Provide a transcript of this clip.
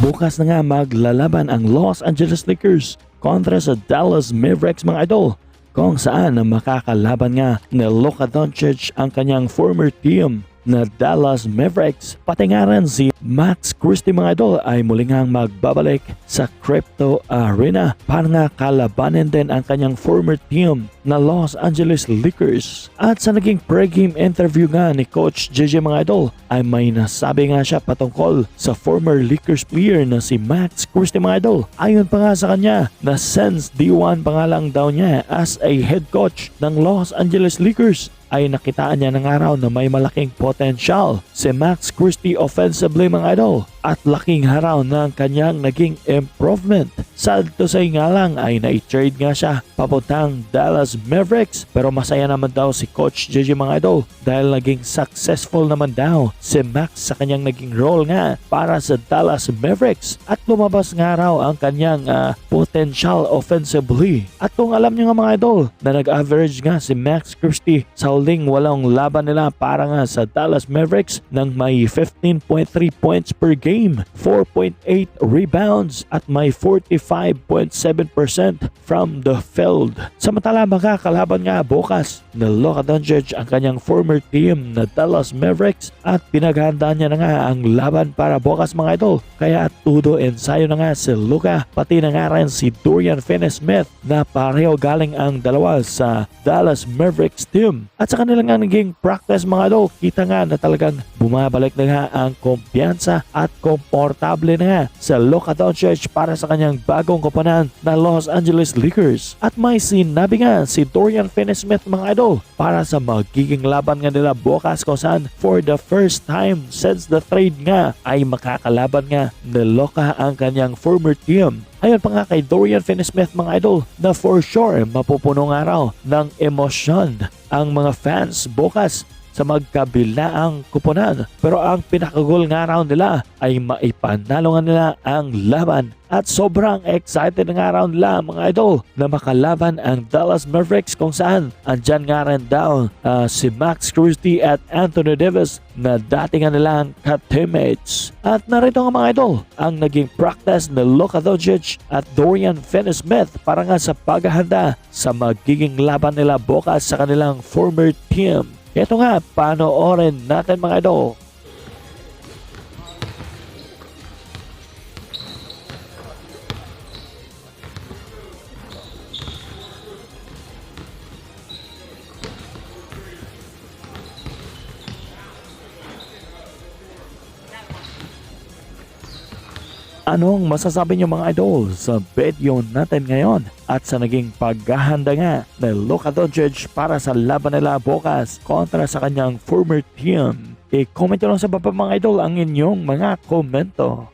Bukas na nga maglalaban ang Los Angeles Lakers kontra sa Dallas Mavericks mga idol, kung saan makakalaban nga ni Luka Doncic ang kanyang former team na Dallas Mavericks. Pati nga rin si Max Christie mga idol ay muli nga magbabalik sa Crypto Arena para nga kalabanin din ang kanyang former team na Los Angeles Lakers. At sa naging pre-game interview nga ni Coach JJ mga idol ay may nasabi nga siya patungkol sa former Lakers player na si Max Christie mga idol. Ayon pa nga sa kanya na since D1 pa nga lang daw niya as a head coach ng Los Angeles Lakers ay nakitaan niya ng araw na may malaking potential si Max Christie offensively mga idol, at laking haraw ng kanyang naging improvement. Sad to say nga lang ay na-trade nga siya papuntang Dallas Mavericks, pero masaya naman daw si Coach JJ mga idol dahil naging successful naman daw si Max sa kanyang naging role nga para sa Dallas Mavericks, at lumabas nga raw ang kanyang potential offensively. At kung alam nyo nga mga idol na nag-average nga si Max Christie sa huling 8 laban nila para nga sa Dallas Mavericks ng may 15.3 points per game, 4.8 rebounds at may 45.7% from the field. Samantala makakalaban nga bukas na Luka Doncic ang kanyang former team na Dallas Mavericks, at pinaghandaan niya na nga ang laban para bukas mga idol. Kaya tudo ensayo na nga si Luka, pati na nga rin si Dorian Finney-Smith na pareho galing ang dalawa sa Dallas Mavericks team. At sa kanilang nga naging practice mga idol, kita nga na talagang bumabalik na nga ang kumpiyansa at komportable na nga sa Luka Doncic para sa kanyang bagong koponan na Los Angeles Lakers. At may sinabi nga si Dorian Finney-Smith mga idol para sa magiging laban nga nila bukas, kung saan for the first time since the trade nga ay makakalaban nga ni Luka ang kanyang former team. Ayon pa nga kay Dorian Finney-Smith mga idol na for sure mapupuno nga raw ng emosyon ang mga fans bukas sa magkabilaang kuponan, pero ang pinakagol nga raw nila ay maipanalo nga nila ang laban, at sobrang excited nga raw nila mga idol na makalaban ang Dallas Mavericks, kung saan andyan nga rin daw si Max Christie at Anthony Davis na dati nga nilang ka-teammates. At narito nga mga idol ang naging practice ni Luka Doncic at Dorian Finney-Smith para nga sa paghahanda sa magiging laban nila bukas sa kanilang former team. Ito nga, panoorin natin mga idol. Anong masasabi niyo mga idol sa video natin ngayon at sa naging paghahanda nga ni Luka Doncic para sa laban nila bukas kontra sa kanyang former team? I-comment nyo lang sa baba mga idol ang inyong mga komento.